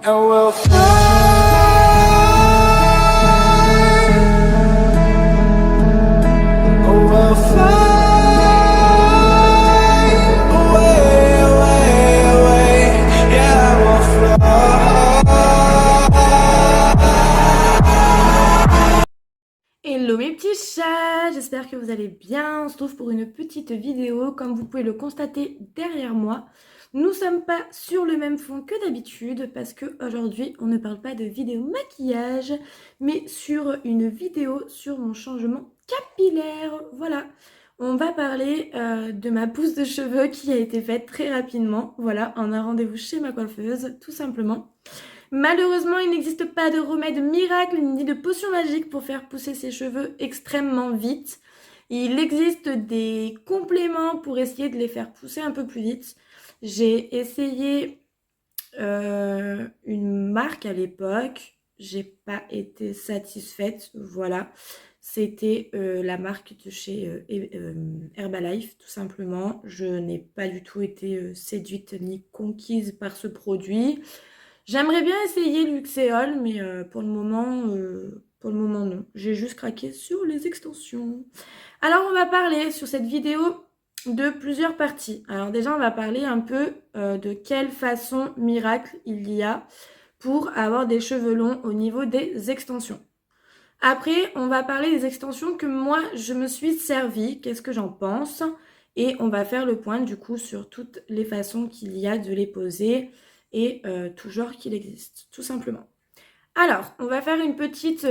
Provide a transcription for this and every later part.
And we'll fly away, away, away. Yeah, we'll fly. Hello mes petits chats, j'espère que vous allez bien. On se trouve pour une petite vidéo. Comme vous pouvez le constater derrière moi, nous ne sommes pas sur le même fond que d'habitude parce qu'aujourd'hui on ne parle pas de vidéo maquillage, mais sur une vidéo sur mon changement capillaire. Voilà, on va parler de ma pousse de cheveux qui a été faite très rapidement. Voilà, en un rendez-vous chez ma coiffeuse, tout simplement. Malheureusement, il n'existe pas de remède miracle ni de potion magique pour faire pousser ses cheveux extrêmement vite. Il existe des compléments pour essayer de les faire pousser un peu plus vite. J'ai essayé une marque à l'époque. J'ai pas été satisfaite. Voilà. C'était la marque de chez Herbalife, tout simplement. Je n'ai pas du tout été séduite ni conquise par ce produit. J'aimerais bien essayer Luxéol, mais pour le moment, non. J'ai juste craqué sur les extensions. Alors, on va parler sur cette vidéo de plusieurs parties. Alors déjà, on va parler un peu de quelle façon miracle il y a pour avoir des cheveux longs au niveau des extensions. Après, on va parler des extensions que moi, je me suis servie. Qu'est-ce que j'en pense? Et on va faire le point du coup sur toutes les façons qu'il y a de les poser et tout genre qu'il existe, tout simplement. Alors, on va faire une petite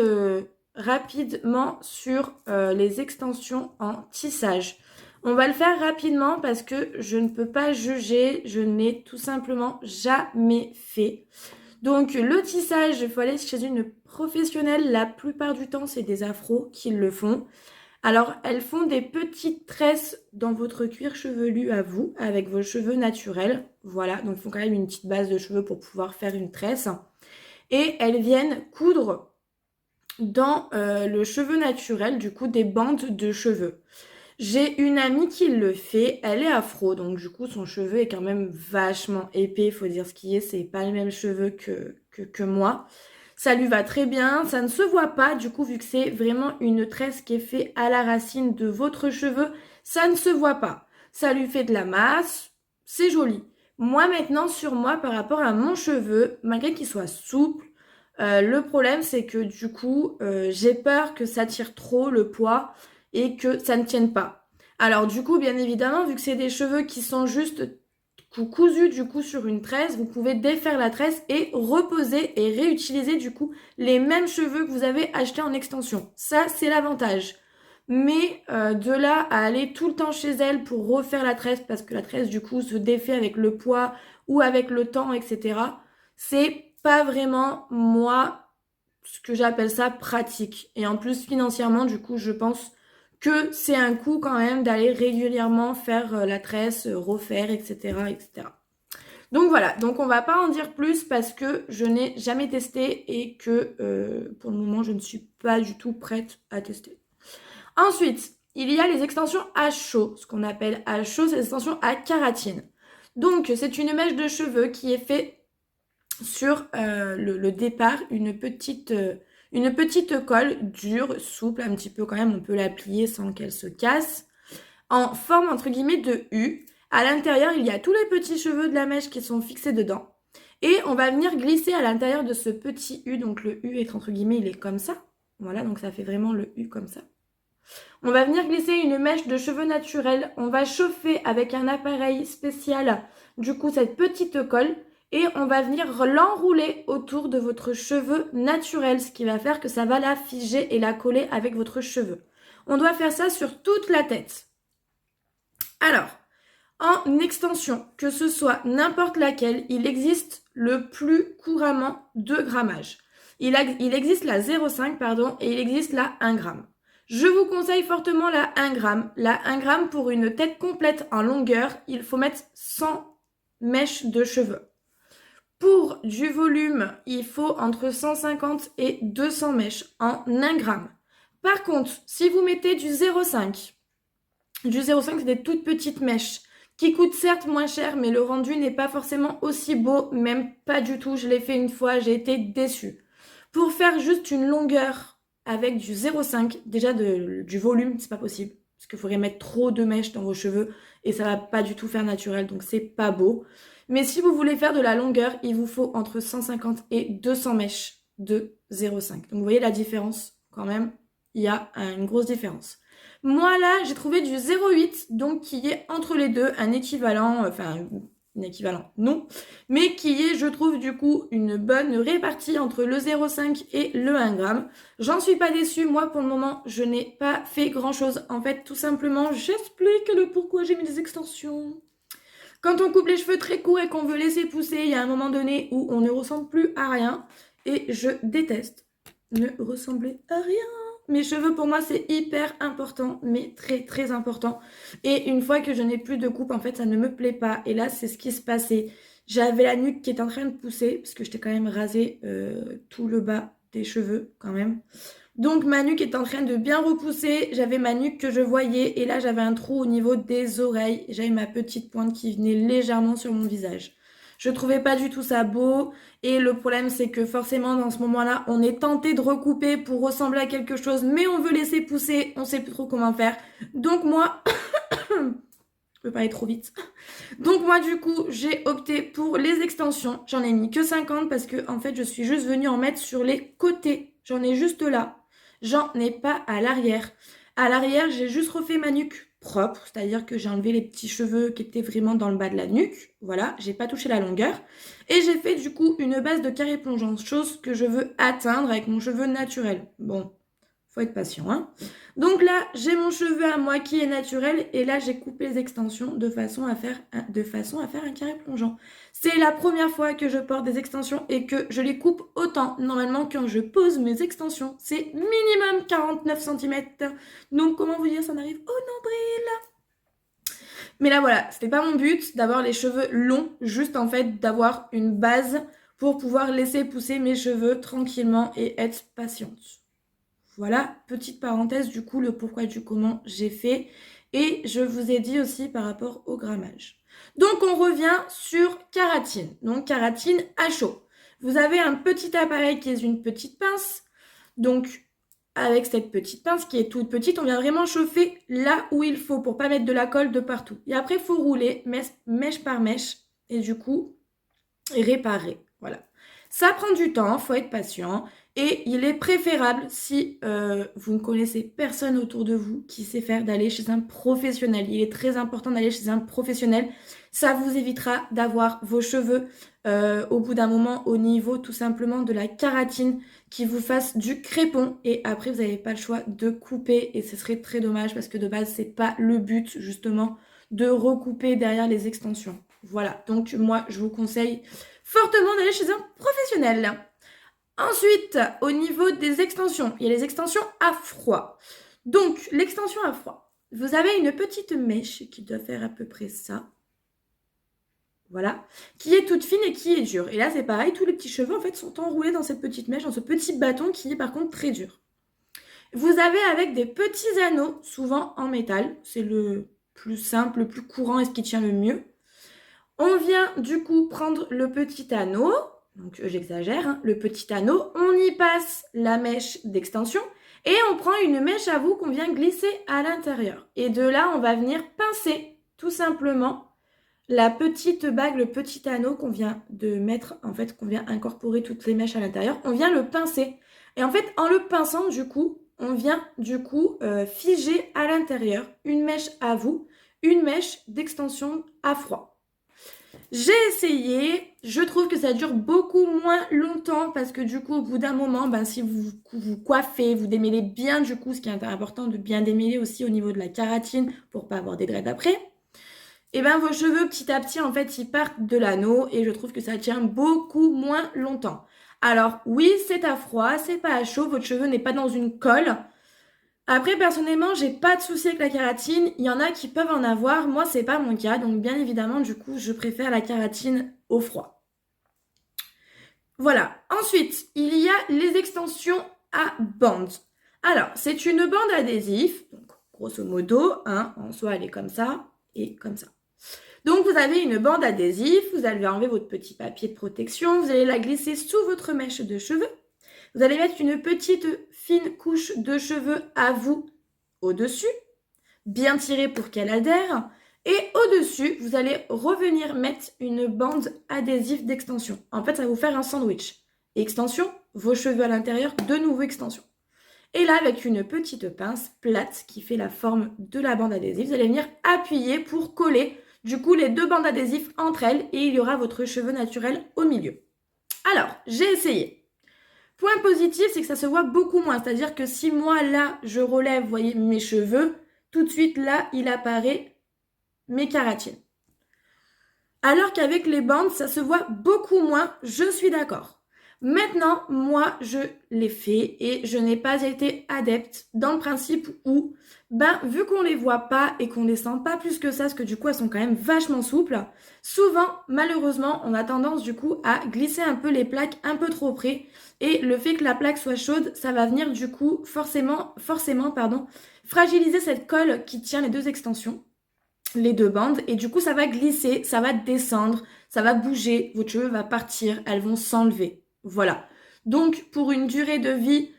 rapidement sur les extensions en tissage. On va le faire rapidement parce que je ne peux pas juger, je n'ai tout simplement jamais fait. Donc le tissage, il faut aller chez une professionnelle. La plupart du temps, c'est des afros qui le font. Alors, elles font des petites tresses dans votre cuir chevelu à vous, avec vos cheveux naturels. Voilà, donc ils font quand même une petite base de cheveux pour pouvoir faire une tresse. Et elles viennent coudre dans le cheveu naturel, du coup, des bandes de cheveux. J'ai une amie qui le fait, elle est afro, donc du coup son cheveu est quand même vachement épais, faut dire ce qui est, c'est pas les mêmes cheveux que moi. Ça lui va très bien, ça ne se voit pas, du coup vu que c'est vraiment une tresse qui est faite à la racine de votre cheveu, ça ne se voit pas. Ça lui fait de la masse, c'est joli. Moi maintenant sur moi par rapport à mon cheveu, malgré qu'il soit souple, le problème c'est que du coup j'ai peur que ça tire trop le poids et que ça ne tienne pas. Alors du coup, bien évidemment, vu que c'est des cheveux qui sont juste cousus du coup sur une tresse, vous pouvez défaire la tresse et reposer et réutiliser du coup les mêmes cheveux que vous avez achetés en extension. Ça, c'est l'avantage. Mais de là à aller tout le temps chez elle pour refaire la tresse, parce que la tresse du coup se défait avec le poids ou avec le temps, etc., c'est pas vraiment moi ce que j'appelle ça pratique. Et en plus, financièrement, du coup, je pense que c'est un coût quand même d'aller régulièrement faire la tresse, refaire, etc., etc. Donc voilà, donc on va pas en dire plus parce que je n'ai jamais testé et que pour le moment, je ne suis pas du tout prête à tester. Ensuite, il y a les extensions à chaud, ce qu'on appelle à chaud, c'est les extensions à kératine. Donc, c'est une mèche de cheveux qui est faite sur le départ une petite colle dure, souple, un petit peu quand même, on peut la plier sans qu'elle se casse, en forme entre guillemets de U. À l'intérieur, il y a tous les petits cheveux de la mèche qui sont fixés dedans. Et on va venir glisser à l'intérieur de ce petit U, donc le U est entre guillemets, il est comme ça. Voilà, donc ça fait vraiment le U comme ça. On va venir glisser une mèche de cheveux naturels. On va chauffer avec un appareil spécial, du coup, cette petite colle. Et on va venir l'enrouler autour de votre cheveu naturel, ce qui va faire que ça va la figer et la coller avec votre cheveu. On doit faire ça sur toute la tête. Alors, en extension, que ce soit n'importe laquelle, il existe le plus couramment 2 grammages. Il existe la 0,5 pardon, et il existe la 1 gramme. Je vous conseille fortement la 1 gramme. La 1 gramme pour une tête complète en longueur, il faut mettre 100 mèches de cheveux. Pour du volume, il faut entre 150 et 200 mèches en 1 gramme. Par contre, si vous mettez du 0,5, c'est des toutes petites mèches qui coûte certes moins cher, mais le rendu n'est pas forcément aussi beau, même pas du tout. Je l'ai fait une fois, j'ai été déçue. Pour faire juste une longueur avec du 0,5, déjà du volume, c'est pas possible. Parce qu'il faudrait mettre trop de mèches dans vos cheveux et ça va pas du tout faire naturel, donc c'est pas beau. Mais si vous voulez faire de la longueur, il vous faut entre 150 et 200 mèches de 0,5. Donc vous voyez la différence quand même, il y a une grosse différence. Moi là, j'ai trouvé du 0,8, donc qui est entre les deux, un équivalent, enfin un équivalent non, mais qui est, je trouve, du coup, une bonne répartie entre le 0,5 et le 1 gramme. J'en suis pas déçue, moi pour le moment, je n'ai pas fait grand chose. En fait, tout simplement, j'explique le pourquoi j'ai mis des extensions. Quand on coupe les cheveux très courts et qu'on veut laisser pousser, il y a un moment donné où on ne ressemble plus à rien. Et je déteste ne ressembler à rien. Mes cheveux, pour moi, c'est hyper important, mais très, très important. Et une fois que je n'ai plus de coupe, en fait, ça ne me plaît pas. Et là, c'est ce qui se passait. J'avais la nuque qui était en train de pousser, parce que j'étais quand même rasé tout le bas des cheveux, quand même. Donc ma nuque est en train de bien repousser, j'avais ma nuque que je voyais et là j'avais un trou au niveau des oreilles, j'avais ma petite pointe qui venait légèrement sur mon visage. Je trouvais pas du tout ça beau et le problème c'est que forcément dans ce moment-là on est tenté de recouper pour ressembler à quelque chose mais on veut laisser pousser, on sait plus trop comment faire. Donc moi, je peux pas aller trop vite. Donc moi du coup j'ai opté pour les extensions, j'en ai mis que 50 parce que en fait je suis juste venue en mettre sur les côtés, j'en ai juste là. J'en ai pas à l'arrière. À l'arrière, j'ai juste refait ma nuque propre, c'est-à-dire que j'ai enlevé les petits cheveux qui étaient vraiment dans le bas de la nuque. Voilà, j'ai pas touché la longueur. Et j'ai fait du coup une base de carré plongeant, chose que je veux atteindre avec mon cheveu naturel. Bon, faut être patient, hein. Donc là, j'ai mon cheveu à moi qui est naturel et là, j'ai coupé les extensions de façon à faire un carré plongeant. C'est la première fois que je porte des extensions et que je les coupe autant. Normalement, quand je pose mes extensions, c'est minimum 49 cm. Donc, comment vous dire, ça n'arrive au nombril. Mais là, voilà, c'était pas mon but d'avoir les cheveux longs, juste en fait d'avoir une base pour pouvoir laisser pousser mes cheveux tranquillement et être patiente. Voilà, petite parenthèse, du coup, le pourquoi du comment j'ai fait. Et je vous ai dit aussi par rapport au grammage. Donc, on revient sur kératine. Donc, kératine à chaud. Vous avez un petit appareil qui est une petite pince. Donc, avec cette petite pince qui est toute petite, on vient vraiment chauffer là où il faut pour pas mettre de la colle de partout. Et après, il faut rouler mèche par mèche et du coup, réparer. Voilà. Ça prend du temps, faut être patient. Et il est préférable, si vous ne connaissez personne autour de vous qui sait faire, d'aller chez un professionnel. Il est très important d'aller chez un professionnel. Ça vous évitera d'avoir vos cheveux au bout d'un moment au niveau tout simplement de la kératine qui vous fasse du crépon. Et après, vous n'avez pas le choix de couper. Et ce serait très dommage parce que de base, c'est pas le but justement de recouper derrière les extensions. Voilà, donc moi, je vous conseille fortement d'aller chez un professionnel. Ensuite, au niveau des extensions, il y a les extensions à froid. Donc, l'extension à froid. Vous avez une petite mèche qui doit faire à peu près ça. Voilà. Qui est toute fine et qui est dure. Et là, c'est pareil, tous les petits cheveux, en fait, sont enroulés dans cette petite mèche, dans ce petit bâton qui est par contre très dur. Vous avez avec des petits anneaux, souvent en métal. C'est le plus simple, le plus courant et ce qui tient le mieux. On vient du coup prendre le petit anneau, donc j'exagère, hein, le petit anneau, on y passe la mèche d'extension et on prend une mèche à vous qu'on vient glisser à l'intérieur. Et de là, on va venir pincer tout simplement la petite bague, le petit anneau qu'on vient de mettre, en fait, qu'on vient incorporer toutes les mèches à l'intérieur. On vient le pincer. Et en fait, en le pinçant, du coup, on vient du coup figer à l'intérieur une mèche à vous, une mèche d'extension à froid. J'ai essayé, je trouve que ça dure beaucoup moins longtemps parce que du coup au bout d'un moment, ben, si vous coiffez, vous démêlez bien du coup, ce qui est important de bien démêler aussi au niveau de la kératine pour pas avoir des dreads après, et ben vos cheveux petit à petit en fait ils partent de l'anneau et je trouve que ça tient beaucoup moins longtemps. Alors oui c'est à froid, c'est pas à chaud, votre cheveu n'est pas dans une colle. Après, personnellement, j'ai pas de souci avec la kératine. Il y en a qui peuvent en avoir. Moi, c'est pas mon cas. Donc, bien évidemment, du coup, je préfère la kératine au froid. Voilà. Ensuite, il y a les extensions à bande. Alors, c'est une bande adhésive. Donc, grosso modo, hein, en soi, elle est comme ça et comme ça. Donc vous avez une bande adhésive, vous allez enlever votre petit papier de protection, vous allez la glisser sous votre mèche de cheveux. Vous allez mettre une petite fine couche de cheveux à vous au-dessus, bien tirée pour qu'elle adhère. Et au-dessus, vous allez revenir mettre une bande adhésive d'extension. En fait, ça va vous faire un sandwich. Extension, vos cheveux à l'intérieur, de nouveau extension. Et là, avec une petite pince plate qui fait la forme de la bande adhésive, vous allez venir appuyer pour coller du coup les deux bandes adhésives entre elles et il y aura votre cheveu naturel au milieu. Alors, j'ai essayé. Point positif, c'est que ça se voit beaucoup moins. C'est-à-dire que si moi, là, je relève, vous voyez, mes cheveux, tout de suite, là, il apparaît mes kératines. Alors qu'avec les bandes, ça se voit beaucoup moins, je suis d'accord. Maintenant, moi, je l'ai fait et je n'ai pas été adepte dans le principe où, vu qu'on les voit pas et qu'on les sent pas plus que ça, parce que du coup, elles sont quand même vachement souples, souvent, malheureusement, on a tendance du coup à glisser un peu les plaques un peu trop près et le fait que la plaque soit chaude, ça va venir du coup forcément, fragiliser cette colle qui tient les deux extensions, les deux bandes, et du coup, ça va glisser, ça va descendre, ça va bouger, votre cheveux va partir, elles vont s'enlever. Voilà. Donc, pour une durée de vie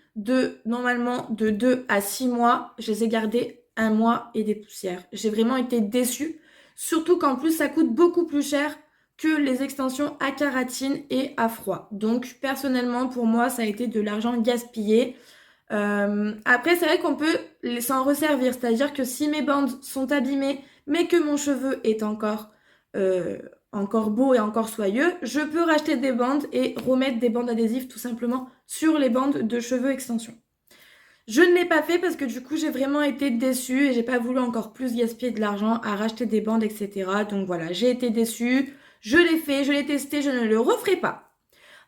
normalement, de 2 à 6 mois, je les ai gardés 1 mois et des poussières. J'ai vraiment été déçue. Surtout qu'en plus, ça coûte beaucoup plus cher que les extensions à kératine et à froid. Donc, personnellement, pour moi, ça a été de l'argent gaspillé. Après, c'est vrai qu'on peut s'en resservir. C'est-à-dire que si mes bandes sont abîmées, mais que mon cheveu est encore beau et encore soyeux, je peux racheter des bandes et remettre des bandes adhésives tout simplement sur les bandes de cheveux extension. Je ne l'ai pas fait parce que du coup j'ai vraiment été déçue et j'ai pas voulu encore plus gaspiller de l'argent à racheter des bandes, etc. Donc voilà, j'ai été déçue, je l'ai fait, je l'ai testé, je ne le referai pas.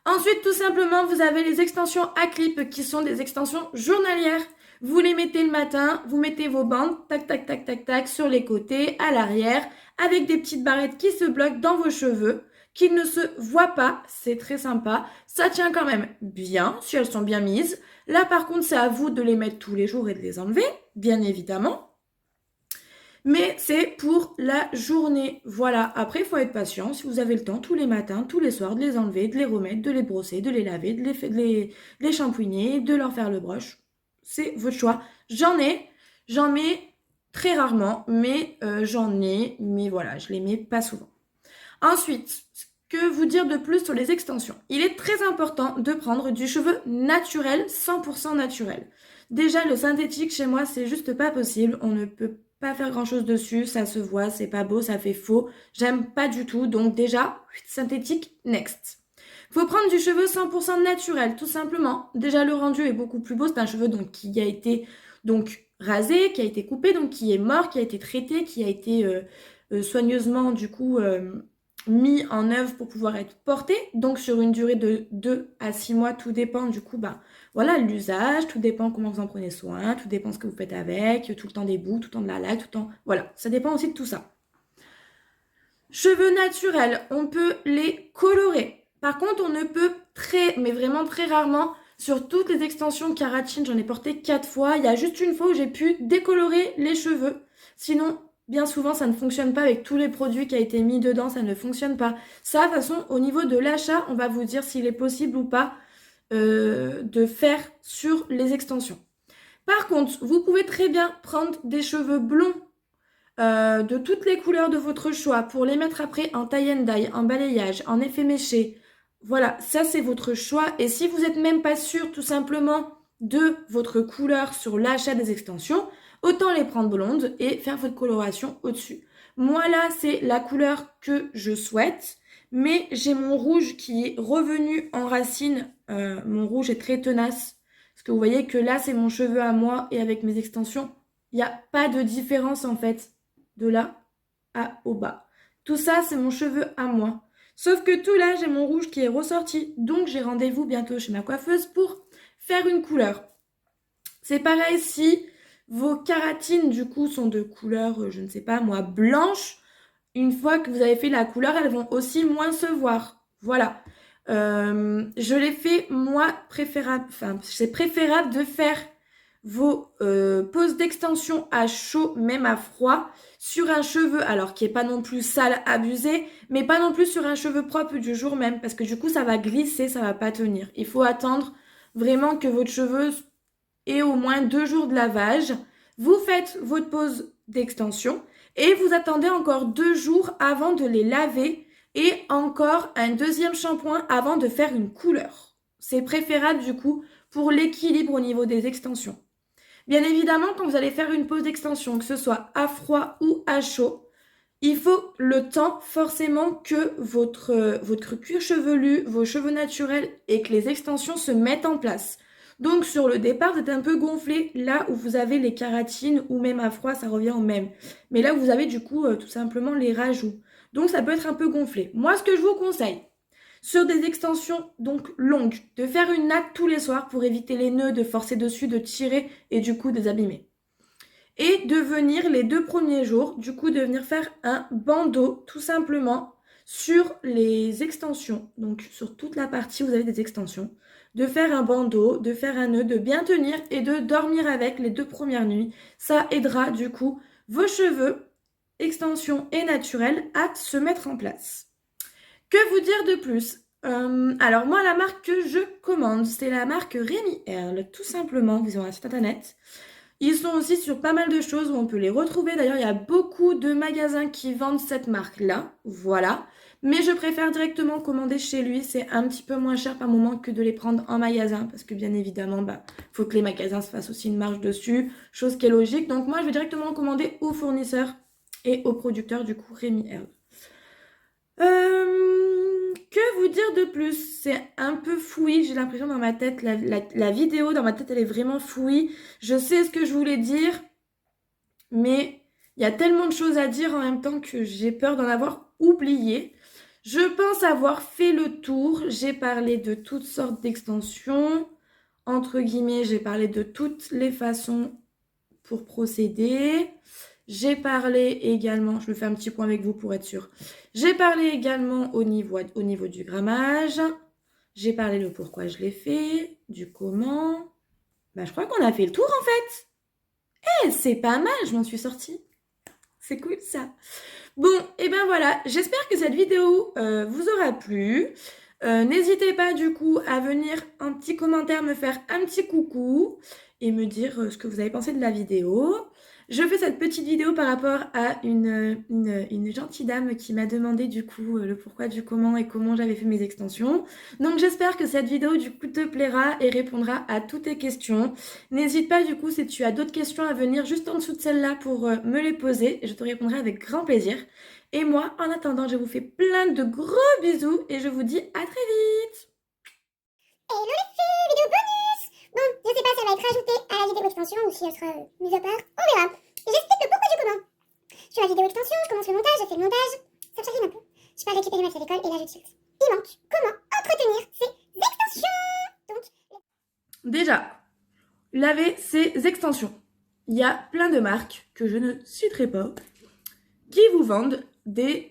Ensuite, tout simplement, vous avez les extensions à clip qui sont des extensions journalières. Vous les mettez le matin, vous mettez vos bandes, tac, tac, tac, tac, tac, sur les côtés, à l'arrière, avec des petites barrettes qui se bloquent dans vos cheveux, qui ne se voient pas. C'est très sympa. Ça tient quand même bien, si elles sont bien mises. Là, par contre, c'est à vous de les mettre tous les jours et de les enlever, bien évidemment. Mais c'est pour la journée. Voilà, après, il faut être patient. Si vous avez le temps, tous les matins, tous les soirs, de les enlever, de les remettre, de les brosser, de les laver, de les shampouiner, de leur faire le brush. C'est votre choix. J'en mets très rarement, mais j'en ai, mais voilà, je les mets pas souvent. Ensuite, que vous dire de plus sur les extensions? Il est très important de prendre du cheveu naturel, 100% naturel. Déjà, le synthétique, chez moi, c'est juste pas possible. On ne peut pas faire grand chose dessus, ça se voit, c'est pas beau, ça fait faux. J'aime pas du tout, donc déjà, synthétique, next. Faut prendre du cheveu 100% naturel, tout simplement. Déjà, le rendu est beaucoup plus beau. C'est un cheveu donc, qui a été donc rasé, qui a été coupé, donc qui est mort, qui a été traité, qui a été soigneusement du coup mis en œuvre pour pouvoir être porté. Donc sur une durée de 2 à 6 mois, tout dépend du coup, voilà, l'usage, tout dépend comment vous en prenez soin, tout dépend ce que vous faites avec, tout le temps des bouts, tout le temps de la laque, tout le temps... Voilà, ça dépend aussi de tout ça. Cheveux naturels, on peut les colorer. Par contre, on ne peut mais vraiment très rarement, sur toutes les extensions kératine, j'en ai porté 4 fois. Il y a juste une fois où j'ai pu décolorer les cheveux. Sinon, bien souvent, ça ne fonctionne pas avec tous les produits qui ont été mis dedans, ça ne fonctionne pas. Ça, de toute façon, au niveau de l'achat, on va vous dire s'il est possible ou pas de faire sur les extensions. Par contre, vous pouvez très bien prendre des cheveux blonds de toutes les couleurs de votre choix pour les mettre après en tie and dye, en balayage, en effet méché. Voilà, ça c'est votre choix. Et si vous n'êtes même pas sûr tout simplement de votre couleur sur l'achat des extensions, autant les prendre blondes et faire votre coloration au-dessus. Moi là, c'est la couleur que je souhaite, mais j'ai mon rouge qui est revenu en racine. Mon rouge est très tenace, parce que vous voyez que là, c'est mon cheveu à moi et avec mes extensions, il n'y a pas de différence en fait, de là au bas. Tout ça, c'est mon cheveu à moi. Sauf que tout là, j'ai mon rouge qui est ressorti. Donc, j'ai rendez-vous bientôt chez ma coiffeuse pour faire une couleur. C'est pareil si vos kératines, du coup, sont de couleur, je ne sais pas moi, blanche. Une fois que vous avez fait la couleur, elles vont aussi moins se voir. Voilà. Je l'ai fait, moi, c'est préférable de faire vos poses d'extension à chaud, même à froid, sur un cheveu, alors qui est pas non plus sale, abusé, mais pas non plus sur un cheveu propre du jour même, parce que du coup, ça va glisser, ça va pas tenir. Il faut attendre vraiment que votre cheveu ait au moins 2 jours de lavage. Vous faites votre pose d'extension et vous attendez encore 2 jours avant de les laver et encore un deuxième shampoing avant de faire une couleur. C'est préférable du coup pour l'équilibre au niveau des extensions. Bien évidemment, quand vous allez faire une pose d'extension, que ce soit à froid ou à chaud, il faut le temps forcément que votre cuir chevelu, vos cheveux naturels et que les extensions se mettent en place. Donc sur le départ, vous êtes un peu gonflé là où vous avez les kératines ou même à froid, ça revient au même. Mais là, vous avez du coup tout simplement les rajouts. Donc ça peut être un peu gonflé. Moi, ce que je vous conseille, sur des extensions donc longues, de faire une natte tous les soirs pour éviter les nœuds, de forcer dessus, de tirer et du coup de les abîmer. Et de venir les 2 premiers jours, du coup de venir faire un bandeau tout simplement sur les extensions, donc sur toute la partie où vous avez des extensions, de faire un bandeau, de faire un nœud, de bien tenir et de dormir avec les 2 premières nuits. Ça aidera du coup vos cheveux, extensions et naturels à se mettre en place. Que vous dire de plus? Alors moi, la marque que je commande, c'est la marque Rémi Erle, tout simplement. Ils ont un site internet. Ils sont aussi sur pas mal de choses où on peut les retrouver. D'ailleurs, il y a beaucoup de magasins qui vendent cette marque-là. Voilà. Mais je préfère directement commander chez lui. C'est un petit peu moins cher par moment que de les prendre en magasin. Parce que bien évidemment, faut que les magasins se fassent aussi une marge dessus. Chose qui est logique. Donc moi, je vais directement commander au fournisseur et au producteur, du coup, Rémi Herbe. Que vous dire de plus? C'est un peu fouillis, j'ai l'impression dans ma tête, la vidéo dans ma tête elle est vraiment fouillie. Je sais ce que je voulais dire, mais il y a tellement de choses à dire en même temps que j'ai peur d'en avoir oublié. Je pense avoir fait le tour, j'ai parlé de toutes sortes d'extensions, entre guillemets, j'ai parlé de toutes les façons pour procéder. J'ai parlé également, je me fais un petit point avec vous pour être sûr. J'ai parlé également au niveau du grammage. J'ai parlé le pourquoi je l'ai fait, du comment. Je crois qu'on a fait le tour en fait. C'est pas mal, je m'en suis sortie. C'est cool ça. Bon, et ben voilà, j'espère que cette vidéo vous aura plu. N'hésitez pas du coup à venir un petit commentaire, me faire un petit coucou et me dire ce que vous avez pensé de la vidéo. Je fais cette petite vidéo par rapport à une gentille dame qui m'a demandé du coup le pourquoi du comment et comment j'avais fait mes extensions. Donc j'espère que cette vidéo du coup te plaira et répondra à toutes tes questions. N'hésite pas du coup si tu as d'autres questions à venir juste en dessous de celle-là pour me les poser et je te répondrai avec grand plaisir. Et moi, en attendant, je vous fais plein de gros bisous et je vous dis à très vite. Hello les filles, vidéo bonus. Bon, je sais pas si elle va être rajoutée à la vidéo extension ou si elle sera mise à part, on verra. J'explique le pourquoi du comment. Sur la vidéo extension, je commence le montage, je fais le montage, ça me chagrine un peu. Je pars récupérer Max à l'école et là je tilte. Il manque comment entretenir ces extensions. Donc, déjà, laver ces extensions. Il y a plein de marques que je ne citerai pas qui vous vendent des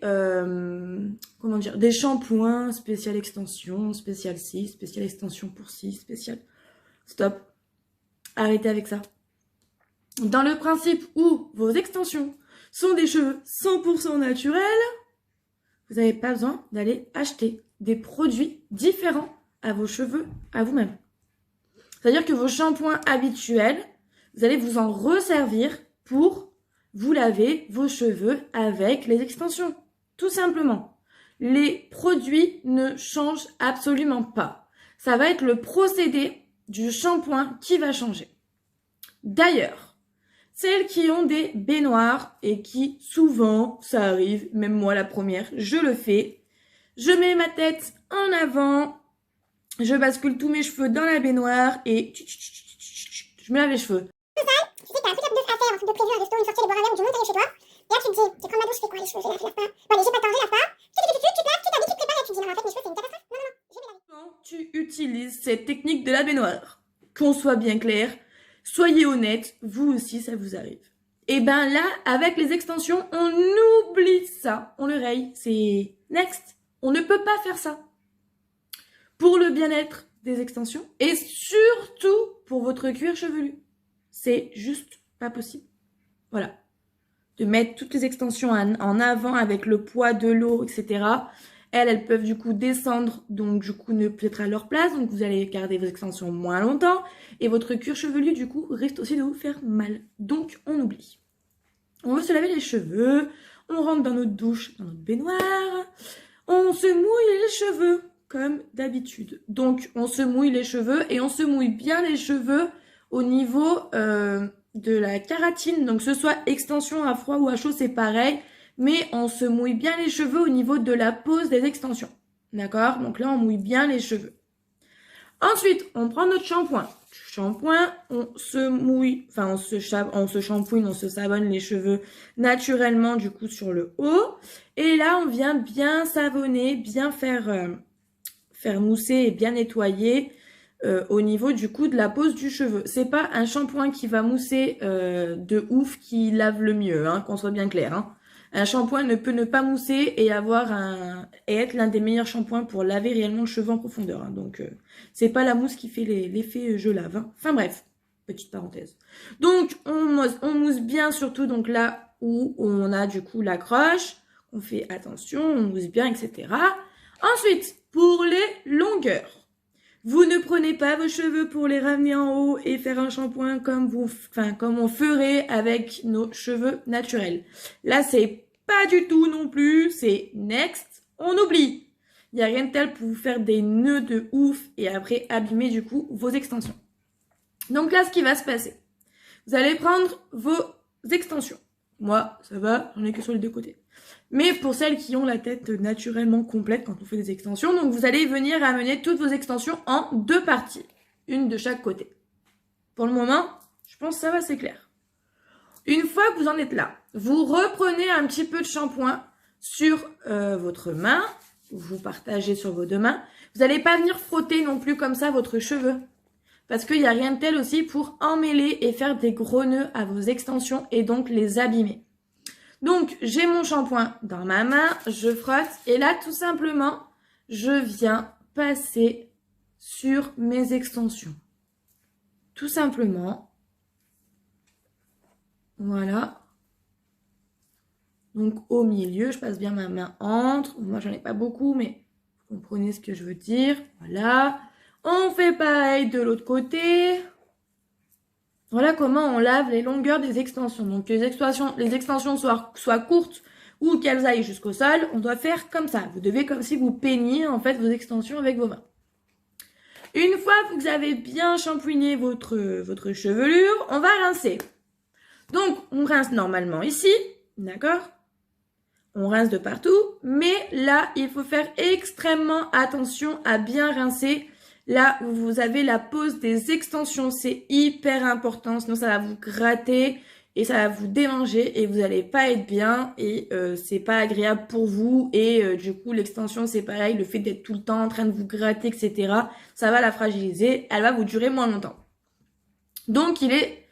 des shampoings spécial extension, spécial ci, spécial extension pour ci, spécial. Stop. Arrêtez avec ça. Dans le principe où vos extensions sont des cheveux 100% naturels, vous n'avez pas besoin d'aller acheter des produits différents à vos cheveux, à vous-même. C'est-à-dire que vos shampoings habituels, vous allez vous en resservir pour vous laver vos cheveux avec les extensions. Tout simplement. Les produits ne changent absolument pas. Ça va être le procédé du shampoing qui va changer. D'ailleurs, celles qui ont des baignoires et qui, souvent, ça arrive, même moi la première, je le fais. Je mets ma tête en avant, je bascule tous mes cheveux dans la baignoire et je me lave les cheveux. tu sais que t'as un truc de neuf à faire, un truc de prévu, un resto, une sortie, aller boire un verre ou du monde, t'arrives chez toi. Et là tu te dis, je vais prendre ma douche, je fais quoi les cheveux, je lave pas. Bon allez, j'ai pas le temps, je lave pas. Tu te laves, tu t'habilles, tu te prépares et tu te dis, non, en fait mes cheveux c'est une catastrophe. Non, je vais laver. Quand tu utilises cette technique de la baignoire, qu'on soit bien clair, soyez honnête, vous aussi ça vous arrive. Et ben là, avec les extensions, on oublie ça. On le raye, c'est next. On ne peut pas faire ça. Pour le bien-être des extensions et surtout pour votre cuir chevelu. c'est juste pas possible. Voilà. De mettre toutes les extensions en avant avec le poids de l'eau, etc. Elles peuvent du coup descendre, donc du coup ne plus être à leur place, donc vous allez garder vos extensions moins longtemps, et votre cuir chevelu du coup risque aussi de vous faire mal. Donc on oublie. On veut se laver les cheveux, on rentre dans notre douche, dans notre baignoire, on se mouille les cheveux, comme d'habitude. Donc on se mouille les cheveux, et on se mouille bien les cheveux au niveau de la kératine, donc que ce soit extension à froid ou à chaud, c'est pareil. Mais on se mouille bien les cheveux au niveau de la pose des extensions. D'accord? Donc là, on mouille bien les cheveux. Ensuite, on prend notre shampoing. Shampoing, on se mouille, enfin on se shampooine, on se savonne les cheveux naturellement du coup sur le haut. Et là, on vient bien savonner, bien faire mousser et bien nettoyer au niveau du coup de la pose du cheveu. C'est pas un shampoing qui va mousser de ouf qui lave le mieux, hein, qu'on soit bien clair, hein. Un shampoing ne peut ne pas mousser et être l'un des meilleurs shampoings pour laver réellement le cheveu en profondeur. Hein. Donc, c'est pas la mousse qui fait l'effet je lave. Hein. Enfin bref, petite parenthèse. Donc, on mousse bien surtout donc là où on a du coup l'accroche. On fait attention, on mousse bien, etc. Ensuite, pour les longueurs. Vous ne prenez pas vos cheveux pour les ramener en haut et faire un shampoing comme on ferait avec nos cheveux naturels. Là, c'est pas du tout non plus, c'est next, on oublie. Il n'y a rien de tel pour vous faire des nœuds de ouf et après abîmer du coup vos extensions. Donc là, ce qui va se passer, vous allez prendre vos extensions. Moi, ça va, j'en ai que sur les deux côtés. Mais pour celles qui ont la tête naturellement complète quand on fait des extensions, donc vous allez venir amener toutes vos extensions en deux parties, une de chaque côté. Pour le moment, je pense que ça va, c'est clair. Une fois que vous en êtes là, vous reprenez un petit peu de shampoing sur votre main, vous partagez sur vos deux mains. Vous n'allez pas venir frotter non plus comme ça votre cheveu, parce qu'il n'y a rien de tel aussi pour emmêler et faire des gros nœuds à vos extensions et donc les abîmer. Donc, j'ai mon shampoing dans ma main, je frotte et là, tout simplement, je viens passer sur mes extensions. Tout simplement. Voilà. Donc, au milieu, je passe bien ma main entre. Moi, j'en ai pas beaucoup, mais vous comprenez ce que je veux dire. Voilà. On fait pareil de l'autre côté. Voilà comment on lave les longueurs des extensions. Donc, les extensions soient courtes ou qu'elles aillent jusqu'au sol, on doit faire comme ça. Vous devez comme si vous peigniez en fait vos extensions avec vos mains. Une fois que vous avez bien shampooiné votre chevelure, on va rincer. Donc, on rince normalement ici, d'accord? On rince de partout, mais là, il faut faire extrêmement attention à bien rincer. Là où vous avez la pose des extensions, c'est hyper important, sinon ça va vous gratter et ça va vous démanger et vous n'allez pas être bien et c'est pas agréable pour vous et du coup l'extension c'est pareil, le fait d'être tout le temps en train de vous gratter, etc. ça va la fragiliser, elle va vous durer moins longtemps. Donc il est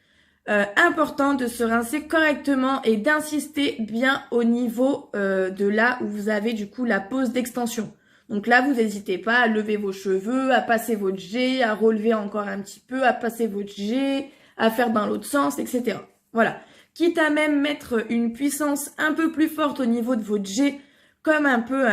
important de se rincer correctement et d'insister bien au niveau de là où vous avez du coup la pose d'extension. Donc là, vous n'hésitez pas à lever vos cheveux, à passer votre jet, à relever encore un petit peu, à passer votre jet, à faire dans l'autre sens, etc. Voilà. Quitte à même mettre une puissance un peu plus forte au niveau de votre jet, comme un peu,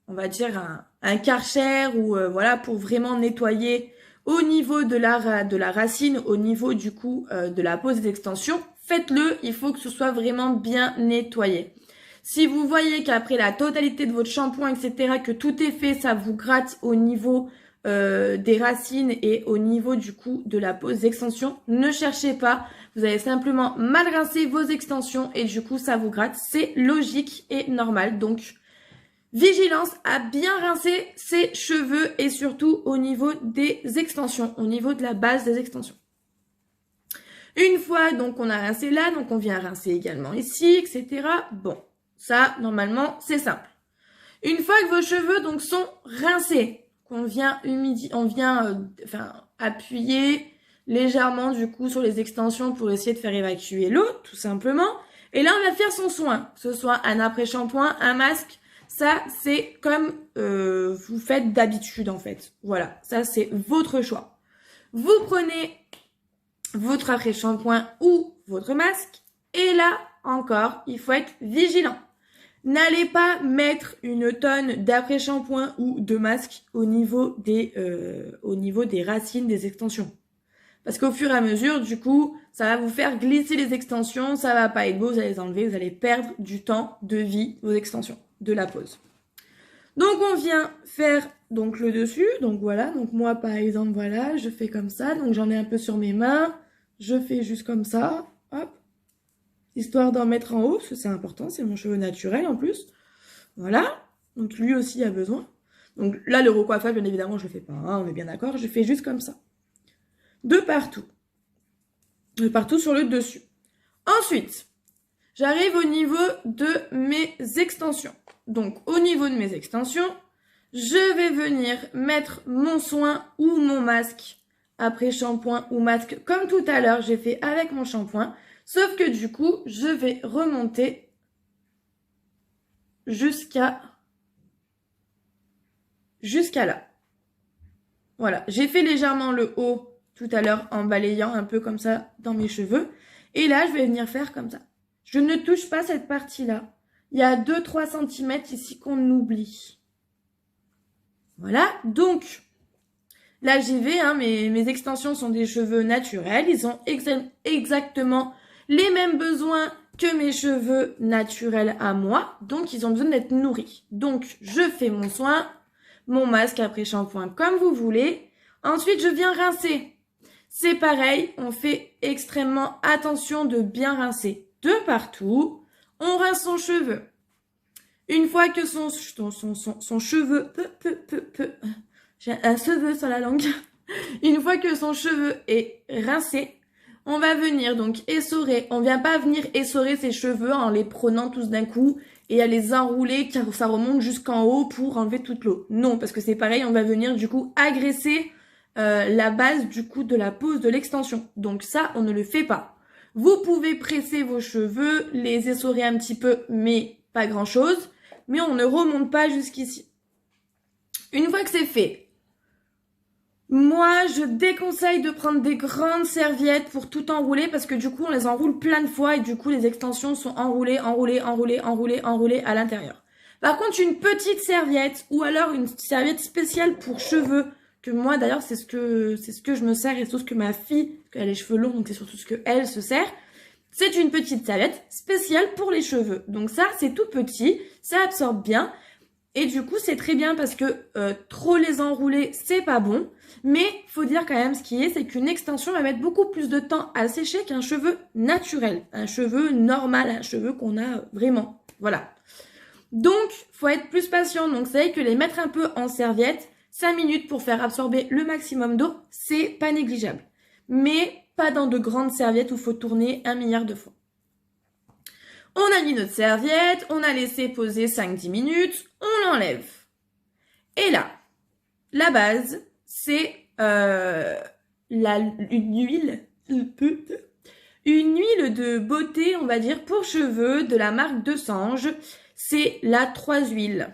on va dire, un Karcher ou voilà, pour vraiment nettoyer au niveau de la racine, au niveau du coup de la pose des extensions. Faites-le, il faut que ce soit vraiment bien nettoyé. Si vous voyez qu'après la totalité de votre shampoing, etc., que tout est fait, ça vous gratte au niveau des racines et au niveau du coup de la pose d'extension, ne cherchez pas. Vous avez simplement mal rincé vos extensions et du coup ça vous gratte. C'est logique et normal. Donc vigilance à bien rincer ses cheveux et surtout au niveau des extensions, au niveau de la base des extensions. Une fois donc on a rincé là, donc on vient rincer également ici, etc. Bon. Ça, normalement, c'est simple. Une fois que vos cheveux donc sont rincés, qu'on vient appuyer légèrement du coup sur les extensions pour essayer de faire évacuer l'eau, tout simplement. Et là, on va faire son soin, que ce soit un après-shampoing, un masque. Ça, c'est comme vous faites d'habitude en fait. Voilà, ça c'est votre choix. Vous prenez votre après-shampoing ou votre masque. Et là, encore, il faut être vigilant. N'allez pas mettre une tonne d'après-shampoing ou de masque au niveau des racines des extensions. Parce qu'au fur et à mesure, du coup, ça va vous faire glisser les extensions, ça va pas être beau, vous allez les enlever, vous allez perdre du temps de vie, vos extensions, de la pose. Donc on vient faire donc le dessus, donc voilà, donc moi par exemple, voilà, je fais comme ça, donc j'en ai un peu sur mes mains, je fais juste comme ça, hop, histoire d'en mettre en haut, parce que c'est important, c'est mon cheveu naturel en plus, voilà, donc lui aussi a besoin. Donc là, le recoiffage, bien évidemment, je le fais pas, hein, on est bien d'accord, je fais juste comme ça. De partout sur le dessus. Ensuite, j'arrive au niveau de mes extensions. Donc, au niveau de mes extensions, je vais venir mettre mon soin ou mon masque après shampoing ou masque, comme tout à l'heure, j'ai fait avec mon shampoing. Sauf que du coup, je vais remonter jusqu'à là. Voilà, j'ai fait légèrement le haut tout à l'heure en balayant un peu comme ça dans mes cheveux. Et là, je vais venir faire comme ça. Je ne touche pas cette partie-là. Il y a 2-3 cm ici qu'on oublie. Voilà, donc là j'y vais, hein, mes extensions sont des cheveux naturels. Ils ont exactement les mêmes besoins que mes cheveux naturels à moi. Donc ils ont besoin d'être nourris. Donc je fais mon soin, mon masque après shampoing comme vous voulez. Ensuite je viens rincer. C'est pareil, on fait extrêmement attention de bien rincer de partout. On rince son cheveu. Une fois que son cheveu... J'ai un cheveu sur la langue. Une fois que son cheveu est rincé, on va venir donc essorer. On vient pas venir essorer ses cheveux en les prenant tous d'un coup et à les enrouler car ça remonte jusqu'en haut pour enlever toute l'eau. Non, parce que c'est pareil, on va venir du coup agresser la base du coup de la pose de l'extension. Donc ça, on ne le fait pas. Vous pouvez presser vos cheveux, les essorer un petit peu, mais pas grand chose. Mais on ne remonte pas jusqu'ici. Une fois que c'est fait, moi, je déconseille de prendre des grandes serviettes pour tout enrouler parce que du coup, on les enroule plein de fois et du coup, les extensions sont enroulées à l'intérieur. Par contre, une petite serviette ou alors une serviette spéciale pour cheveux, que moi d'ailleurs, c'est ce que je me sers et c'est tout ce que ma fille, elle a les cheveux longs, donc c'est surtout ce qu'elle se sert. C'est une petite serviette spéciale pour les cheveux. Donc ça, c'est tout petit, ça absorbe bien. Et du coup, c'est très bien parce que trop les enrouler, c'est pas bon. Mais faut dire quand même ce qui est, c'est qu'une extension va mettre beaucoup plus de temps à sécher qu'un cheveu naturel. Un cheveu normal, un cheveu qu'on a vraiment. Voilà. Donc, faut être plus patient. Donc, c'est vrai que les mettre un peu en serviette, 5 minutes pour faire absorber le maximum d'eau, c'est pas négligeable. Mais pas dans de grandes serviettes où il faut tourner 1 milliard de fois. On a mis notre serviette, on a laissé poser 5-10 minutes, on l'enlève. Et là, la base, c'est une huile de beauté, on va dire, pour cheveux de la marque de Sange. C'est la 3 huiles.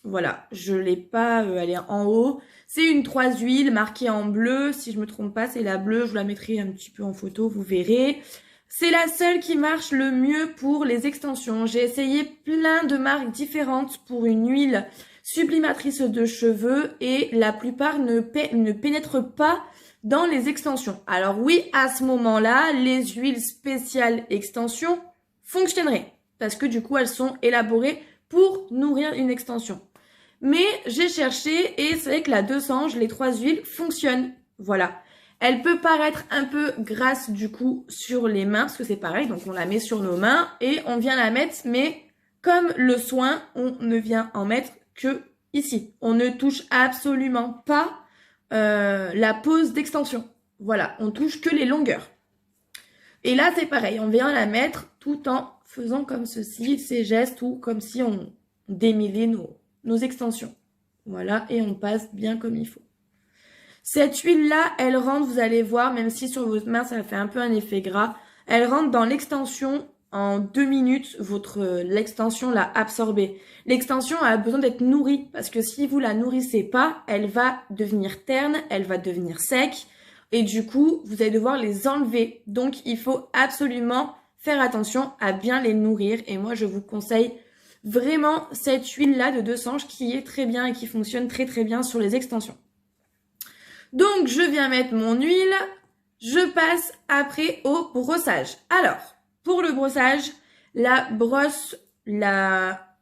Voilà, je l'ai pas, elle est en haut. C'est une 3 huiles marquée en bleu. Si je me trompe pas, c'est la bleue. Je vous la mettrai un petit peu en photo, vous verrez. C'est la seule qui marche le mieux pour les extensions. J'ai essayé plein de marques différentes pour une huile sublimatrice de cheveux et la plupart ne pénètrent pas dans les extensions. Alors oui, à ce moment-là, les huiles spéciales extensions fonctionneraient parce que du coup, elles sont élaborées pour nourrir une extension. Mais j'ai cherché et c'est vrai que la 200, les 3 huiles fonctionnent. Voilà. Elle peut paraître un peu grasse du coup sur les mains, parce que c'est pareil, donc on la met sur nos mains et on vient la mettre, mais comme le soin, on ne vient en mettre que ici. On ne touche absolument pas la pose d'extension. Voilà, on touche que les longueurs. Et là c'est pareil, on vient la mettre tout en faisant comme ceci, ces gestes ou comme si on démêlait nos extensions. Voilà, et on passe bien comme il faut. Cette huile-là, elle rentre, vous allez voir, même si sur votre main, ça fait un peu un effet gras, elle rentre dans l'extension en 2 minutes, l'extension l'a absorbée. L'extension a besoin d'être nourrie, parce que si vous la nourrissez pas, elle va devenir terne, elle va devenir sec. et du coup, vous allez devoir les enlever. Donc, il faut absolument faire attention à bien les nourrir. Et moi, je vous conseille vraiment cette huile-là de 200 qui est très bien et qui fonctionne très très bien sur les extensions. Donc, je viens mettre mon huile. Je passe après au brossage. Alors, pour le brossage, la brosse la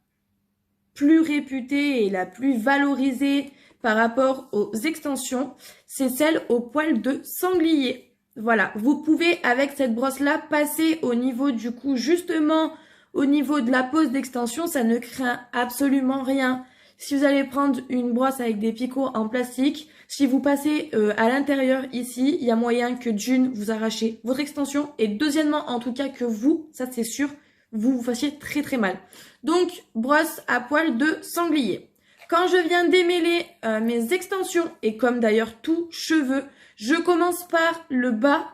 plus réputée et la plus valorisée par rapport aux extensions, c'est celle au poil de sanglier. Voilà, vous pouvez avec cette brosse-là passer au niveau du cou, justement au niveau de la pose d'extension, ça ne craint absolument rien. Si vous allez prendre une brosse avec des picots en plastique, si vous passez à l'intérieur ici, il y a moyen que d'une, vous arrachez votre extension et deuxièmement, en tout cas que vous, ça c'est sûr, vous fassiez très très mal. Donc, brosse à poil de sanglier. Quand je viens démêler mes extensions, et comme d'ailleurs tout cheveu, je commence par le bas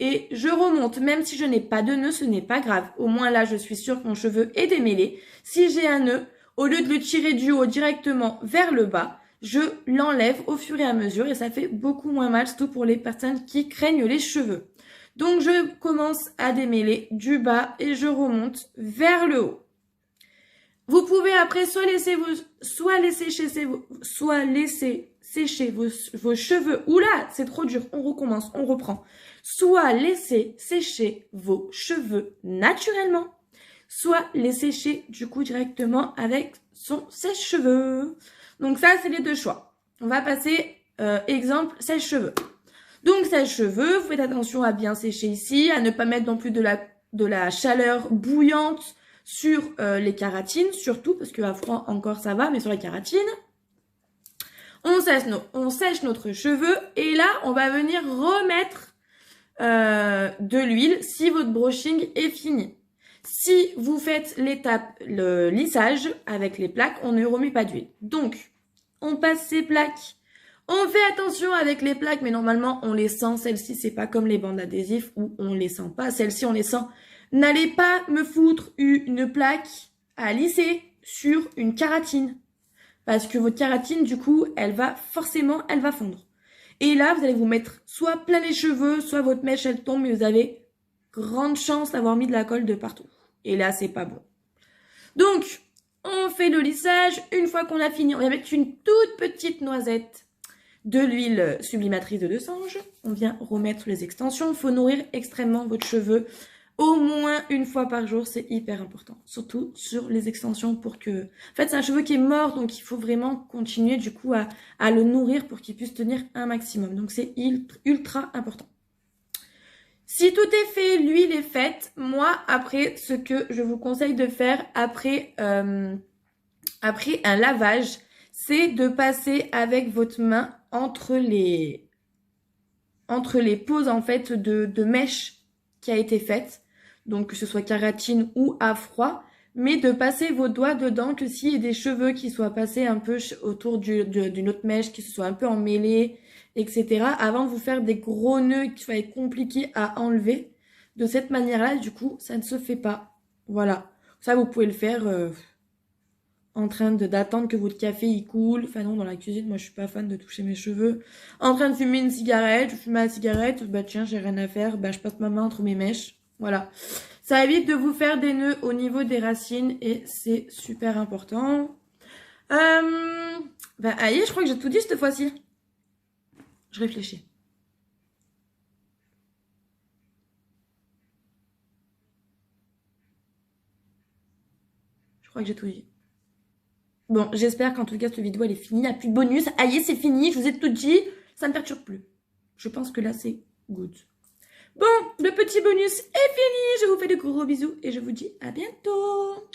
et je remonte. Même si je n'ai pas de nœud, ce n'est pas grave. Au moins là, je suis sûre que mon cheveu est démêlé. Si j'ai un nœud, au lieu de le tirer du haut directement vers le bas, je l'enlève au fur et à mesure et ça fait beaucoup moins mal, surtout pour les personnes qui craignent les cheveux. Donc, je commence à démêler du bas et je remonte vers le haut. Vous pouvez après soit laisser sécher vos cheveux. Oula, c'est trop dur. On recommence, on reprend. Soit laisser sécher vos cheveux naturellement, soit les sécher du coup directement avec son sèche-cheveux. Donc ça, c'est les deux choix. On va passer exemple sèche-cheveux. Donc sèche-cheveux, vous faites attention à bien sécher ici, à ne pas mettre non plus de la chaleur bouillante sur les kératines, surtout, parce qu'à froid encore ça va, mais sur les kératines. On sèche notre cheveu et là, on va venir remettre de l'huile si votre brushing est fini. Si vous faites l'étape, le lissage avec les plaques, on ne remet pas d'huile. Donc, on passe ces plaques. On fait attention avec les plaques, mais normalement, on les sent. Celles-ci, c'est pas comme les bandes adhésives où on les sent pas. Celles-ci, on les sent. N'allez pas me foutre une plaque à lisser sur une kératine. Parce que votre kératine, du coup, elle va fondre. Et là, vous allez vous mettre soit plein les cheveux, soit votre mèche, elle tombe, mais vous avez grande chance d'avoir mis de la colle de partout. Et là, c'est pas bon. Donc, on fait le lissage. Une fois qu'on a fini, on va mettre une toute petite noisette de l'huile sublimatrice de 200. On vient remettre les extensions. Il faut nourrir extrêmement votre cheveu au moins une fois par jour. C'est hyper important. Surtout sur les extensions pour que... En fait, c'est un cheveu qui est mort, donc il faut vraiment continuer du coup à le nourrir pour qu'il puisse tenir un maximum. Donc, c'est ultra important. Si tout est fait, l'huile est faite, moi, après, ce que je vous conseille de faire après un lavage, c'est de passer avec votre main entre les poses, en fait, de mèche qui a été faite. Donc, que ce soit kératine ou à froid, mais de passer vos doigts dedans, que s'il y a des cheveux qui soient passés un peu autour d'une autre mèche, qui se soient un peu emmêlés, etc. avant de vous faire des gros nœuds qui va être compliqué à enlever. De cette manière-là, du coup, ça ne se fait pas. Voilà. Ça, vous pouvez le faire en train d'attendre que votre café il coule. Enfin non, dans la cuisine, moi je suis pas fan de toucher mes cheveux. En train de fumer une cigarette, je fume ma cigarette, bah tiens, j'ai rien à faire, bah je passe ma main entre mes mèches. Voilà. Ça évite de vous faire des nœuds au niveau des racines et c'est super important. Bah allez, je crois que j'ai tout dit cette fois-ci. Je réfléchis. Je crois que j'ai tout dit. Bon, j'espère qu'en tout cas, cette vidéo, elle est finie. Il n'y a plus de bonus. Aïe, c'est fini. Je vous ai tout dit. Ça ne me perturbe plus. Je pense que là, c'est good. Bon, le petit bonus est fini. Je vous fais de gros bisous et je vous dis à bientôt.